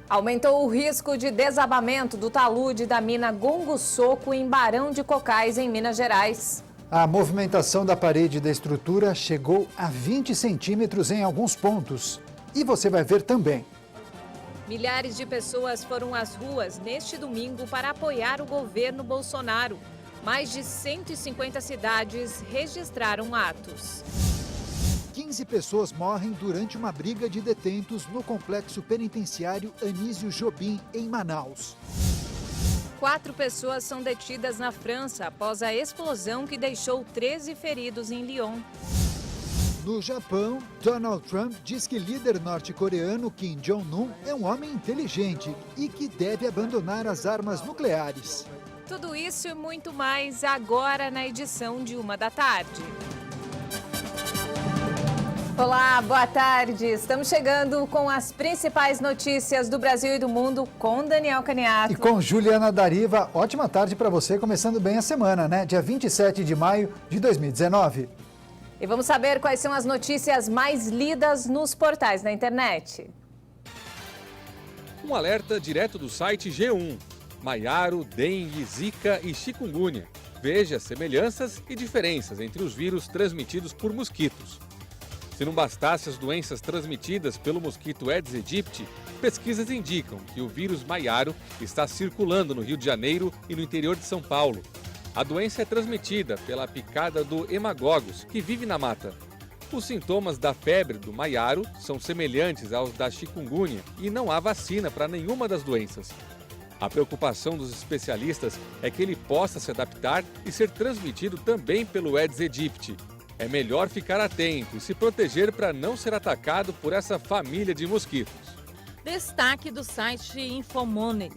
Aumentou o risco de desabamento do talude da mina Gongo Soco em Barão de Cocais, em Minas Gerais. A movimentação da parede da estrutura chegou a 20 centímetros em alguns pontos. E você vai ver também. Milhares de pessoas foram às ruas neste domingo para apoiar o governo Bolsonaro. Mais de 150 cidades registraram atos. 15 pessoas morrem durante uma briga de detentos no complexo penitenciário Anísio Jobim, em Manaus. 4 pessoas são detidas na França após a explosão que deixou 13 feridos em Lyon. No Japão, Donald Trump diz que líder norte-coreano Kim Jong-un é um homem inteligente e que deve abandonar as armas nucleares. Tudo isso e muito mais agora na edição de 13h. Olá, boa tarde. Estamos chegando com as principais notícias do Brasil e do mundo com Daniel Caniato. E com Juliana Dariva. Ótima tarde para você, começando bem a semana, né? Dia 27 de maio de 2019. E vamos saber quais são as notícias mais lidas nos portais da internet. Um alerta direto do site G1. Maiaro, dengue, zika e chikungunya. Veja semelhanças e diferenças entre os vírus transmitidos por mosquitos. Se não bastasse as doenças transmitidas pelo mosquito Aedes aegypti, pesquisas indicam que o vírus Maiaro está circulando no Rio de Janeiro e no interior de São Paulo. A doença é transmitida pela picada do hemagogos, que vive na mata. Os sintomas da febre do Maiaro são semelhantes aos da chikungunya e não há vacina para nenhuma das doenças. A preocupação dos especialistas é que ele possa se adaptar e ser transmitido também pelo Aedes aegypti. É melhor ficar atento e se proteger para não ser atacado por essa família de mosquitos. Destaque do site Infomoney.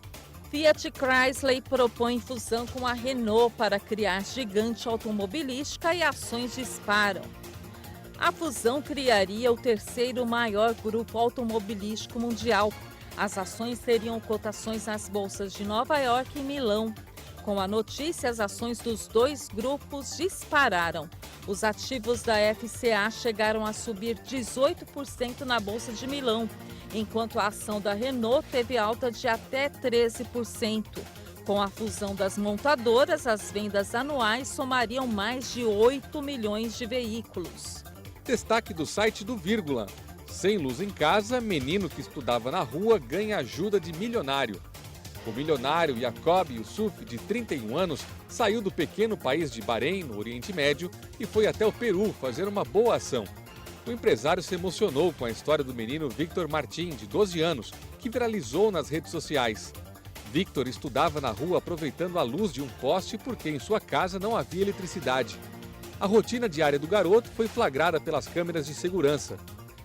Fiat Chrysler propõe fusão com a Renault para criar gigante automobilística e ações disparam. A fusão criaria o terceiro maior grupo automobilístico mundial. As ações teriam cotações nas bolsas de Nova York e Milão. Com a notícia, as ações dos dois grupos dispararam. Os ativos da FCA chegaram a subir 18% na Bolsa de Milão, enquanto a ação da Renault teve alta de até 13%. Com a fusão das montadoras, as vendas anuais somariam mais de 8 milhões de veículos. Destaque do site do Vírgula. Sem luz em casa, menino que estudava na rua ganha ajuda de milionário. O milionário Jacob Yusuf, de 31 anos, saiu do pequeno país de Bahrein, no Oriente Médio, e foi até o Peru fazer uma boa ação. O empresário se emocionou com a história do menino Victor Martin, de 12 anos, que viralizou nas redes sociais. Victor estudava na rua aproveitando a luz de um poste porque em sua casa não havia eletricidade. A rotina diária do garoto foi flagrada pelas câmeras de segurança.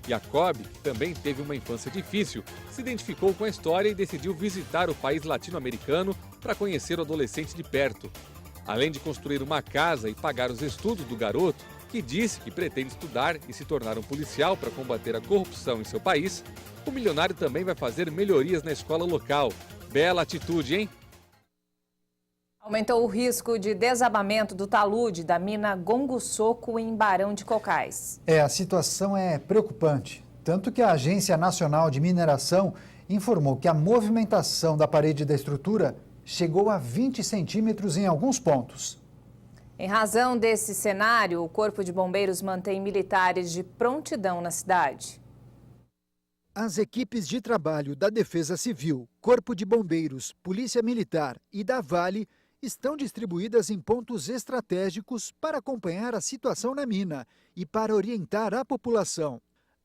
Jacob, que também teve uma infância difícil, se identificou com a história e decidiu visitar o país latino-americano para conhecer o adolescente de perto. Além de construir uma casa e pagar os estudos do garoto, que disse que pretende estudar e se tornar um policial para combater a corrupção em seu país, o milionário também vai fazer melhorias na escola local. Bela atitude, hein? Aumentou o risco de desabamento do talude da mina Gongo Soco em Barão de Cocais. A situação é preocupante. Tanto que a Agência Nacional de Mineração informou que a movimentação da parede da estrutura chegou a 20 centímetros em alguns pontos. Em razão desse cenário, o Corpo de Bombeiros mantém militares de prontidão na cidade. As equipes de trabalho da Defesa Civil, Corpo de Bombeiros, Polícia Militar e da Vale estão distribuídas em pontos estratégicos para acompanhar a situação na mina e para orientar a população.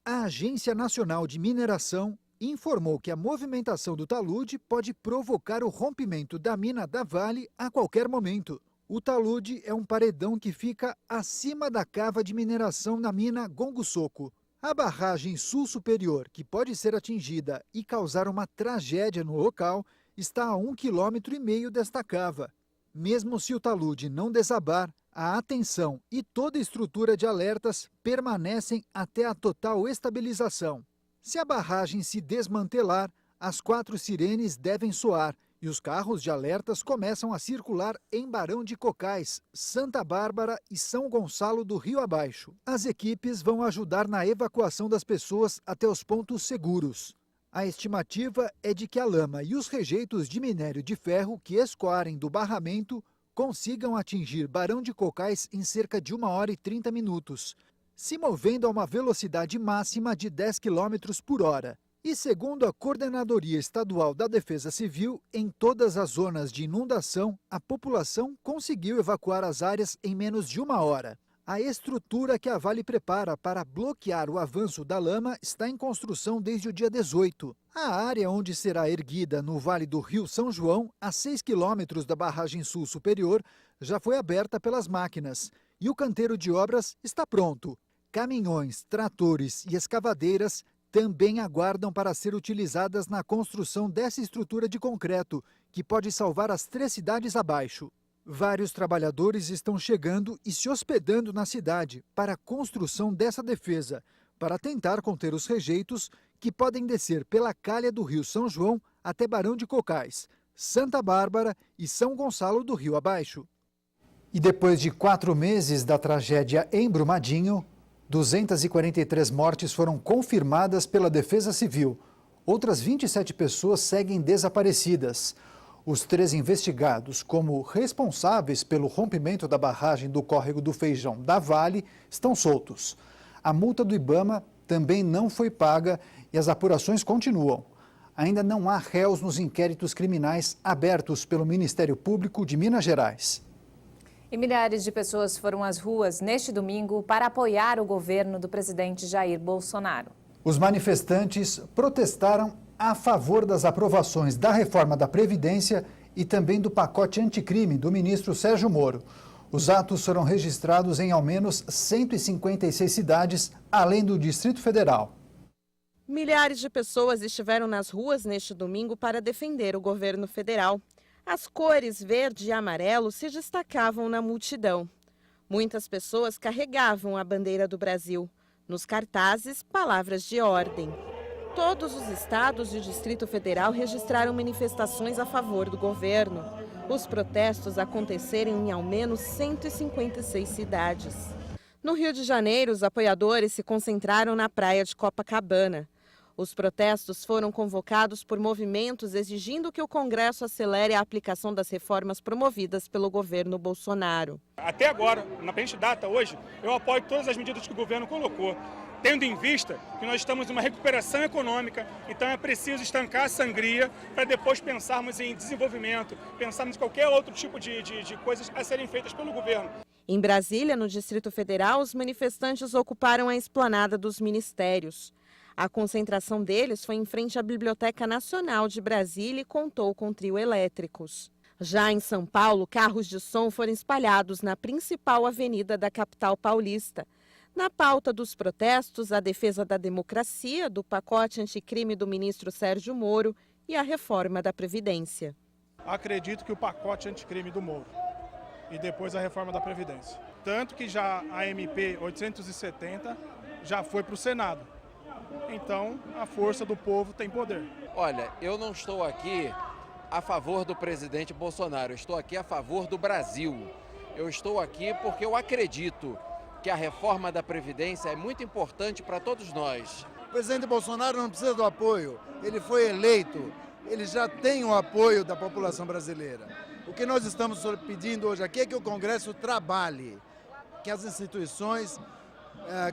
A Agência Nacional de Mineração informou que a movimentação do talude pode provocar o rompimento da mina da Vale a qualquer momento. O talude é um paredão que fica acima da cava de mineração na mina Gongo Soco. A barragem sul superior, que pode ser atingida e causar uma tragédia no local, está a 1,5 km desta cava. Mesmo se o talude não desabar, a atenção e toda a estrutura de alertas permanecem até a total estabilização. Se a barragem se desmantelar, as 4 sirenes devem soar e os carros de alertas começam a circular em Barão de Cocais, Santa Bárbara e São Gonçalo do Rio Abaixo. As equipes vão ajudar na evacuação das pessoas até os pontos seguros. A estimativa é de que a lama e os rejeitos de minério de ferro que escoarem do barramento consigam atingir Barão de Cocais em cerca de 1 hora e 30 minutos, se movendo a uma velocidade máxima de 10 km por hora. E segundo a Coordenadoria Estadual da Defesa Civil, em todas as zonas de inundação, a população conseguiu evacuar as áreas em menos de 1 hora. A estrutura que a Vale prepara para bloquear o avanço da lama está em construção desde o dia 18. A área onde será erguida no Vale do Rio São João, a 6 quilômetros da barragem sul superior, já foi aberta pelas máquinas e o canteiro de obras está pronto. Caminhões, tratores e escavadeiras também aguardam para ser utilizadas na construção dessa estrutura de concreto, que pode salvar as 3 cidades abaixo. Vários trabalhadores estão chegando e se hospedando na cidade para a construção dessa defesa, para tentar conter os rejeitos que podem descer pela calha do Rio São João até Barão de Cocais, Santa Bárbara e São Gonçalo do Rio abaixo. E depois de 4 meses da tragédia em Brumadinho, 243 mortes foram confirmadas pela Defesa Civil. Outras 27 pessoas seguem desaparecidas. Os 3 investigados como responsáveis pelo rompimento da barragem do Córrego do Feijão da Vale estão soltos. A multa do IBAMA também não foi paga e as apurações continuam. Ainda não há réus nos inquéritos criminais abertos pelo Ministério Público de Minas Gerais. E milhares de pessoas foram às ruas neste domingo para apoiar o governo do presidente Jair Bolsonaro. Os manifestantes protestaram a favor das aprovações da reforma da Previdência e também do pacote anticrime do ministro Sérgio Moro. Os atos foram registrados em ao menos 156 cidades, além do Distrito Federal. Milhares de pessoas estiveram nas ruas neste domingo para defender o governo federal. As cores verde e amarelo se destacavam na multidão. Muitas pessoas carregavam a bandeira do Brasil. Nos cartazes, palavras de ordem. Todos os estados e o Distrito Federal registraram manifestações a favor do governo. Os protestos aconteceram em ao menos 156 cidades. No Rio de Janeiro, os apoiadores se concentraram na praia de Copacabana. Os protestos foram convocados por movimentos exigindo que o Congresso acelere a aplicação das reformas promovidas pelo governo Bolsonaro. Até agora, na presente data, hoje, eu apoio todas as medidas que o governo colocou, tendo em vista que nós estamos em uma recuperação econômica, então é preciso estancar a sangria para depois pensarmos em desenvolvimento, pensarmos em qualquer outro tipo de coisas a serem feitas pelo governo. Em Brasília, no Distrito Federal, os manifestantes ocuparam a esplanada dos ministérios. A concentração deles foi em frente à Biblioteca Nacional de Brasília e contou com trio elétricos. Já em São Paulo, carros de som foram espalhados na principal avenida da capital paulista. Na pauta dos protestos, a defesa da democracia, do pacote anticrime do ministro Sérgio Moro e a reforma da Previdência. Acredito que o pacote anticrime do Moro e depois a reforma da Previdência. Tanto que já a MP 870 já foi para o Senado. Então, a força do povo tem poder. Olha, eu não estou aqui a favor do presidente Bolsonaro, eu estou aqui a favor do Brasil. Eu estou aqui porque eu acredito que a reforma da Previdência é muito importante para todos nós. O presidente Bolsonaro não precisa do apoio, ele foi eleito, ele já tem o apoio da população brasileira. O que nós estamos pedindo hoje aqui é que o Congresso trabalhe, que as instituições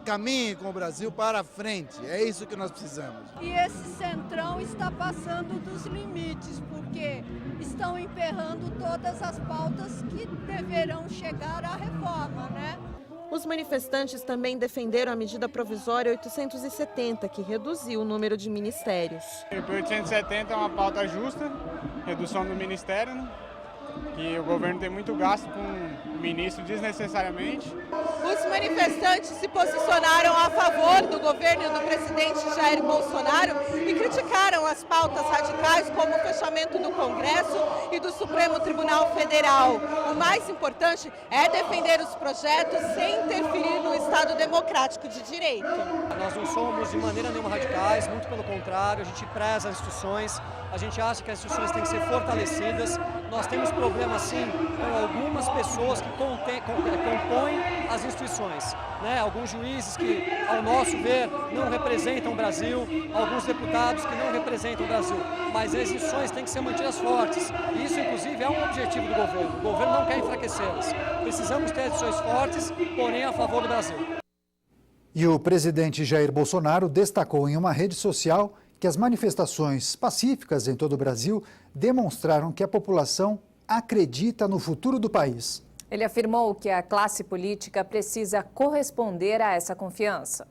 caminhem com o Brasil para frente. É isso que nós precisamos. E esse centrão está passando dos limites, porque estão emperrando todas as pautas que deverão chegar à reforma, né? Os manifestantes também defenderam a medida provisória 870, que reduziu o número de ministérios. O 870 é uma pauta justa, redução do ministério, né? Que o governo tem muito gasto com o ministro desnecessariamente. Os manifestantes se posicionaram a favor do governo do presidente Jair Bolsonaro e criticaram as pautas radicais como o fechamento do Congresso e do Supremo Tribunal Federal. O mais importante é defender os projetos sem interferir no Estado democrático de direito. Nós não somos de maneira nenhuma radicais, muito pelo contrário, a gente preza as instituições, a gente acha que as instituições têm que ser fortalecidas. Nós temos problema, sim, com algumas pessoas que compõem as instituições. Né? Alguns juízes que, ao nosso ver, não representam o Brasil, alguns deputados que não representam o Brasil. Mas as instituições têm que ser mantidas fortes. E isso, inclusive, é um objetivo do governo. O governo não quer enfraquecê-las. Precisamos ter instituições fortes, porém a favor do Brasil. E o presidente Jair Bolsonaro destacou em uma rede social que as manifestações pacíficas em todo o Brasil demonstraram que a população acredita no futuro do país. Ele afirmou que a classe política precisa corresponder a essa confiança.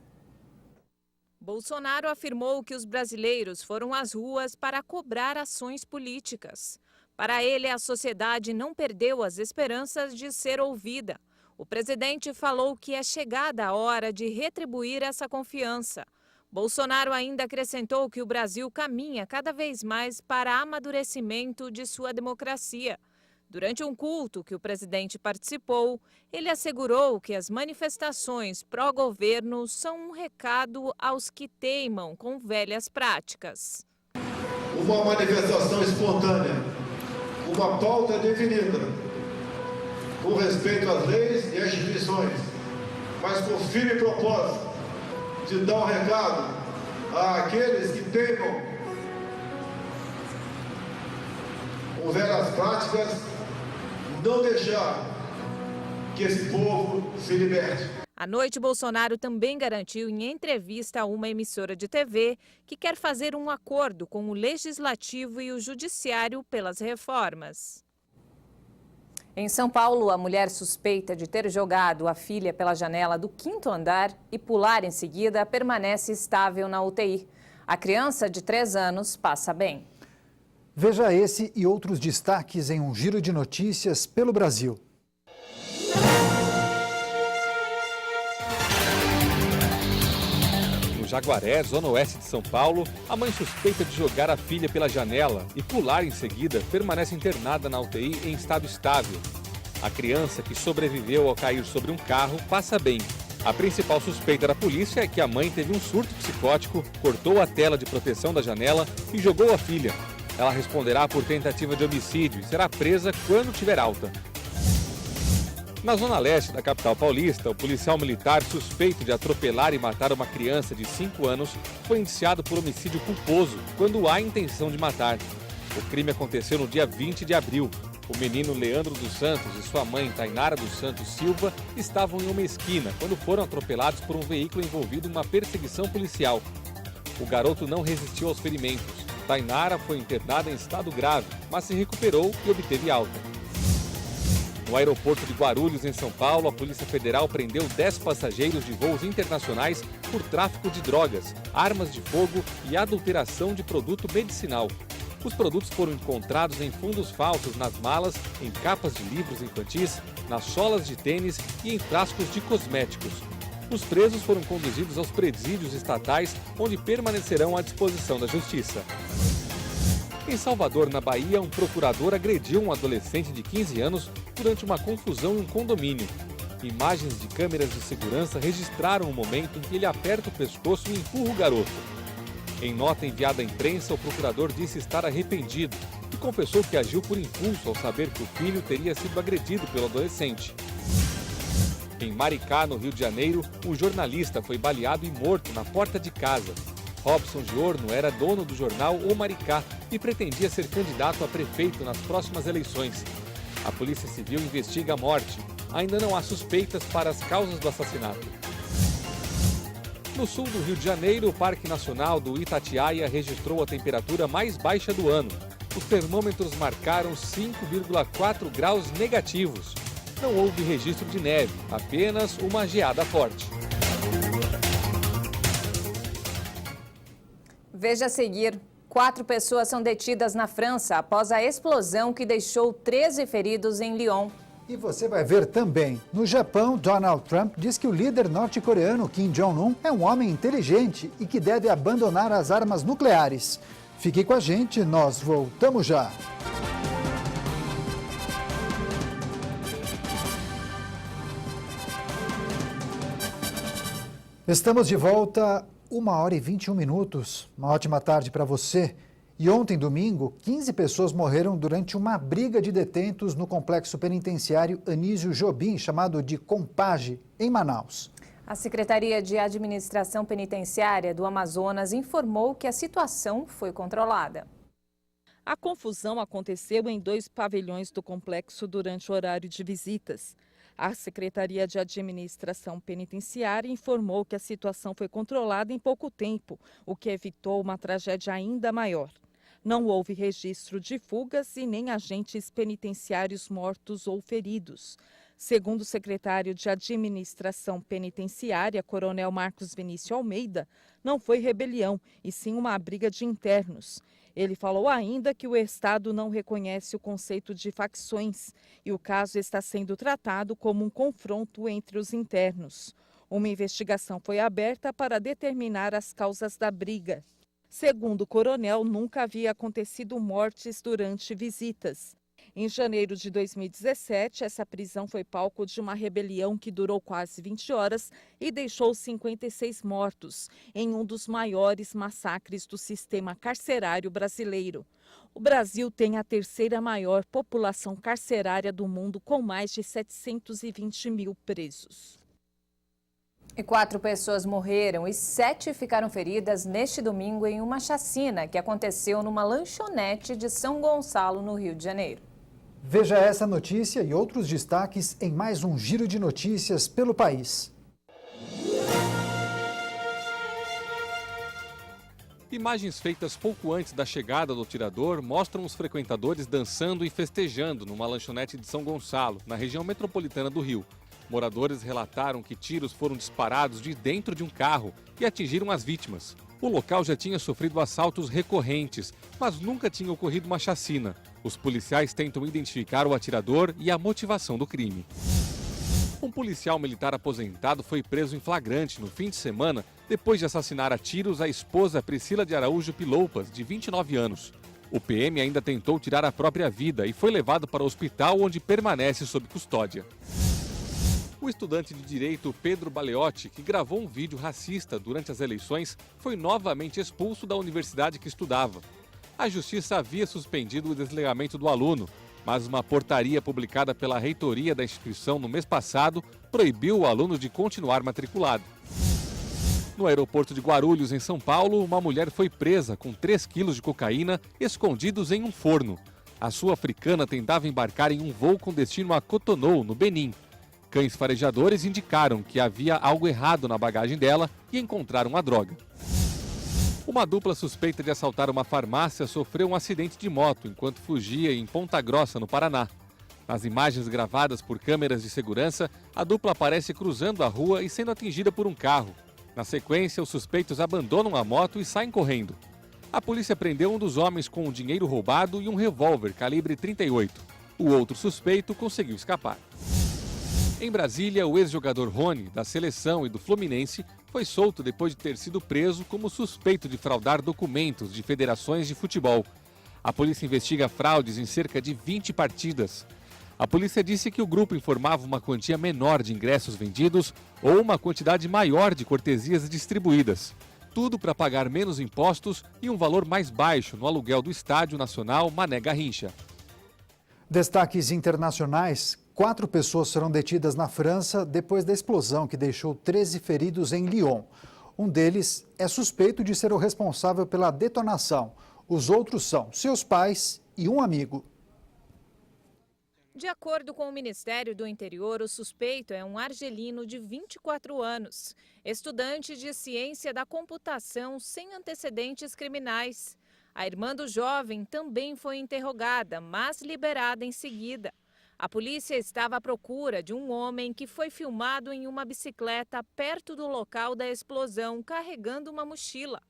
Bolsonaro afirmou que os brasileiros foram às ruas para cobrar ações políticas. Para ele, a sociedade não perdeu as esperanças de ser ouvida. O presidente falou que é chegada a hora de retribuir essa confiança. Bolsonaro ainda acrescentou que o Brasil caminha cada vez mais para amadurecimento de sua democracia. Durante um culto que o presidente participou, ele assegurou que as manifestações pró-governo são um recado aos que teimam com velhas práticas. Uma manifestação espontânea, uma pauta definida, com respeito às leis e às instituições, mas com firme propósito de dar um recado àqueles que teimam com velhas práticas, não deixar que esse povo se liberte. À noite, Bolsonaro também garantiu em entrevista a uma emissora de TV que quer fazer um acordo com o Legislativo e o Judiciário pelas reformas. Em São Paulo, a mulher suspeita de ter jogado a filha pela janela do 5º andar e pular em seguida permanece estável na UTI. A criança de 3 anos passa bem. Veja esse e outros destaques em um giro de notícias pelo Brasil. No Jaguaré, zona oeste de São Paulo, a mãe suspeita de jogar a filha pela janela e pular em seguida permanece internada na UTI em estado estável. A criança, que sobreviveu ao cair sobre um carro, passa bem. A principal suspeita da polícia é que a mãe teve um surto psicótico, cortou a tela de proteção da janela e jogou a filha. Ela responderá por tentativa de homicídio e será presa quando tiver alta. Na zona leste da capital paulista, o policial militar suspeito de atropelar e matar uma criança de 5 anos foi indiciado por homicídio culposo, quando há intenção de matar. O crime aconteceu no dia 20 de abril. O menino Leandro dos Santos e sua mãe Tainara dos Santos Silva estavam em uma esquina quando foram atropelados por um veículo envolvido em uma perseguição policial. O garoto não resistiu aos ferimentos. Tainara foi internada em estado grave, mas se recuperou e obteve alta. No aeroporto de Guarulhos, em São Paulo, a Polícia Federal prendeu 10 passageiros de voos internacionais por tráfico de drogas, armas de fogo e adulteração de produto medicinal. Os produtos foram encontrados em fundos falsos nas malas, em capas de livros infantis, nas solas de tênis e em frascos de cosméticos. Os presos foram conduzidos aos presídios estatais, onde permanecerão à disposição da Justiça. Em Salvador, na Bahia, um procurador agrediu um adolescente de 15 anos durante uma confusão em um condomínio. Imagens de câmeras de segurança registraram o momento em que ele aperta o pescoço e empurra o garoto. Em nota enviada à imprensa, o procurador disse estar arrependido e confessou que agiu por impulso ao saber que o filho teria sido agredido pelo adolescente. Em Maricá, no Rio de Janeiro, um jornalista foi baleado e morto na porta de casa. Robson Giorno era dono do jornal O Maricá e pretendia ser candidato a prefeito nas próximas eleições. A Polícia Civil investiga a morte. Ainda não há suspeitas para as causas do assassinato. No sul do Rio de Janeiro, o Parque Nacional do Itatiaia registrou a temperatura mais baixa do ano. Os termômetros marcaram 5,4 graus negativos. Não houve registro de neve, apenas uma geada forte. Veja a seguir. 4 pessoas são detidas na França após a explosão que deixou 13 feridos em Lyon. E você vai ver também. No Japão, Donald Trump diz que o líder norte-coreano Kim Jong-un é um homem inteligente e que deve abandonar as armas nucleares. Fique com a gente, nós voltamos já. Estamos de volta, 1h21. Uma ótima tarde para você. E ontem, domingo, 15 pessoas morreram durante uma briga de detentos no complexo penitenciário Anísio Jobim, chamado de Compage, em Manaus. A Secretaria de Administração Penitenciária do Amazonas informou que a situação foi controlada. A confusão aconteceu em 2 pavilhões do complexo durante o horário de visitas. A Secretaria de Administração Penitenciária informou que a situação foi controlada em pouco tempo, o que evitou uma tragédia ainda maior. Não houve registro de fugas e nem agentes penitenciários mortos ou feridos. Segundo o secretário de Administração Penitenciária, Coronel Marcos Vinícius Almeida, não foi rebelião, e sim uma briga de internos. Ele falou ainda que o Estado não reconhece o conceito de facções e o caso está sendo tratado como um confronto entre os internos. Uma investigação foi aberta para determinar as causas da briga. Segundo o coronel, nunca havia acontecido mortes durante visitas. Em janeiro de 2017, essa prisão foi palco de uma rebelião que durou quase 20 horas e deixou 56 mortos, em um dos maiores massacres do sistema carcerário brasileiro. O Brasil tem a 3ª maior população carcerária do mundo, com mais de 720 mil presos. E 4 pessoas morreram e 7 ficaram feridas neste domingo em uma chacina que aconteceu numa lanchonete de São Gonçalo, no Rio de Janeiro. Veja essa notícia e outros destaques em mais um giro de notícias pelo país. Imagens feitas pouco antes da chegada do atirador mostram os frequentadores dançando e festejando numa lanchonete de São Gonçalo, na região metropolitana do Rio. Moradores relataram que tiros foram disparados de dentro de um carro e atingiram as vítimas. O local já tinha sofrido assaltos recorrentes, mas nunca tinha ocorrido uma chacina. Os policiais tentam identificar o atirador e a motivação do crime. Um policial militar aposentado foi preso em flagrante no fim de semana depois de assassinar a tiros a esposa Priscila de Araújo Piloupas, de 29 anos. O PM ainda tentou tirar a própria vida e foi levado para o hospital, onde permanece sob custódia. O estudante de direito Pedro Baleotti, que gravou um vídeo racista durante as eleições, foi novamente expulso da universidade que estudava. A justiça havia suspendido o desligamento do aluno, mas uma portaria publicada pela reitoria da instituição no mês passado proibiu o aluno de continuar matriculado. No aeroporto de Guarulhos, em São Paulo, uma mulher foi presa com 3 quilos de cocaína escondidos em um forno. A sul-africana tentava embarcar em um voo com destino a Cotonou, no Benin. Cães farejadores indicaram que havia algo errado na bagagem dela e encontraram a droga. Uma dupla suspeita de assaltar uma farmácia sofreu um acidente de moto enquanto fugia em Ponta Grossa, no Paraná. Nas imagens gravadas por câmeras de segurança, a dupla aparece cruzando a rua e sendo atingida por um carro. Na sequência, os suspeitos abandonam a moto e saem correndo. A polícia prendeu um dos homens com o dinheiro roubado e um revólver calibre 38. O outro suspeito conseguiu escapar. Em Brasília, o ex-jogador Rony, da seleção e do Fluminense, foi solto depois de ter sido preso como suspeito de fraudar documentos de federações de futebol. A polícia investiga fraudes em cerca de 20 partidas. A polícia disse que o grupo informava uma quantia menor de ingressos vendidos ou uma quantidade maior de cortesias distribuídas. Tudo para pagar menos impostos e um valor mais baixo no aluguel do Estádio Nacional Mané Garrincha. Destaques internacionais. 4 pessoas foram detidas na França depois da explosão que deixou 13 feridos em Lyon. Um deles é suspeito de ser o responsável pela detonação. Os outros são seus pais e um amigo. De acordo com o Ministério do Interior, o suspeito é um argelino de 24 anos, estudante de ciência da computação sem antecedentes criminais. A irmã do jovem também foi interrogada, mas liberada em seguida. A polícia estava à procura de um homem que foi filmado em uma bicicleta perto do local da explosão, carregando uma mochila.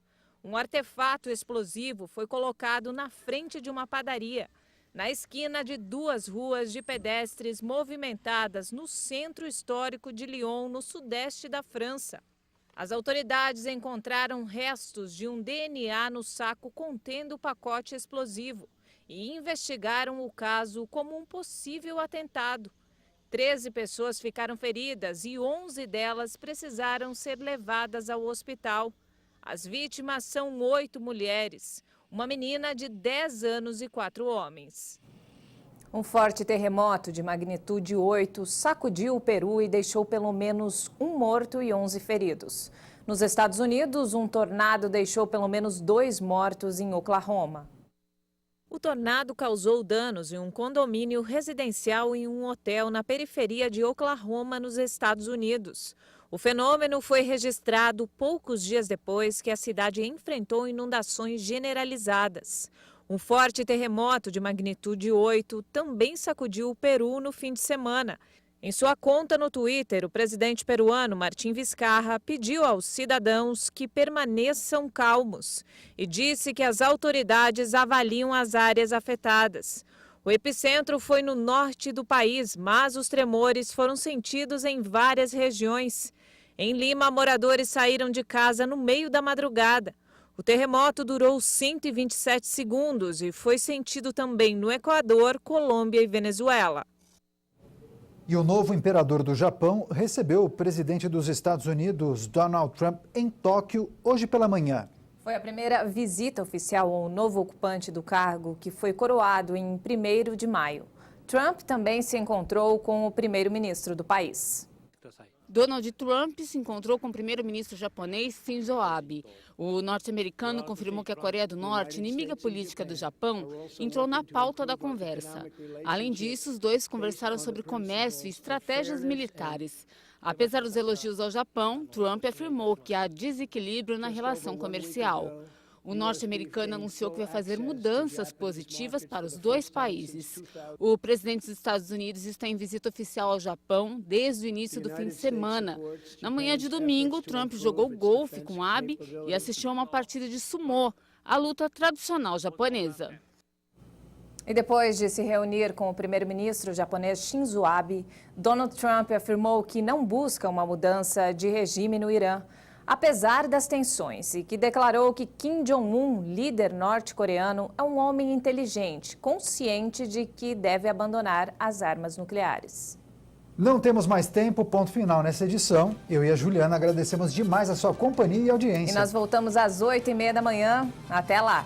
Um artefato explosivo foi colocado na frente de uma padaria, na esquina de 2 ruas de pedestres movimentadas no centro histórico de Lyon, no sudeste da França. As autoridades encontraram restos de um DNA no saco contendo o pacote explosivo e investigaram o caso como um possível atentado. 13 pessoas ficaram feridas e 11 delas precisaram ser levadas ao hospital. As vítimas são 8 mulheres. uma menina de 10 anos e 4 homens. Um forte terremoto de magnitude 8 sacudiu o Peru e deixou pelo menos 1 morto e 11 feridos. Nos Estados Unidos, um tornado deixou pelo menos 2 mortos em Oklahoma. O tornado causou danos em um condomínio residencial em um hotel na periferia de Oklahoma, nos Estados Unidos. O fenômeno foi registrado poucos dias depois que a cidade enfrentou inundações generalizadas. Um forte terremoto de magnitude 8 também sacudiu o Peru no fim de semana. Em sua conta no Twitter, o presidente peruano Martín Vizcarra pediu aos cidadãos que permaneçam calmos e disse que as autoridades avaliam as áreas afetadas. O epicentro foi no norte do país, mas os tremores foram sentidos em várias regiões. Em Lima, moradores saíram de casa no meio da madrugada. O terremoto durou 127 segundos e foi sentido também no Equador, Colômbia e Venezuela. E o novo imperador do Japão recebeu o presidente dos Estados Unidos, Donald Trump, em Tóquio hoje pela manhã. Foi a primeira visita oficial ao novo ocupante do cargo, que foi coroado em 1º de maio. Trump também se encontrou com o primeiro-ministro do país. Donald Trump se encontrou com o primeiro-ministro japonês Shinzo Abe. O norte-americano confirmou que a Coreia do Norte, inimiga política do Japão, entrou na pauta da conversa. Além disso, os dois conversaram sobre comércio e estratégias militares. Apesar dos elogios ao Japão, Trump afirmou que há desequilíbrio na relação comercial. O norte-americano anunciou que vai fazer mudanças positivas para os dois países. O presidente dos Estados Unidos está em visita oficial ao Japão desde o início do fim de semana. Na manhã de domingo, Trump jogou golfe com Abe e assistiu a uma partida de sumô, a luta tradicional japonesa. E depois de se reunir com o primeiro-ministro japonês Shinzo Abe, Donald Trump afirmou que não busca uma mudança de regime no Irã, apesar das tensões, e que declarou que Kim Jong-un, líder norte-coreano, é um homem inteligente, consciente de que deve abandonar as armas nucleares. Não temos mais tempo, ponto final nessa edição. Eu e a Juliana agradecemos demais a sua companhia e audiência. E nós voltamos às 8h30 da manhã. Até lá!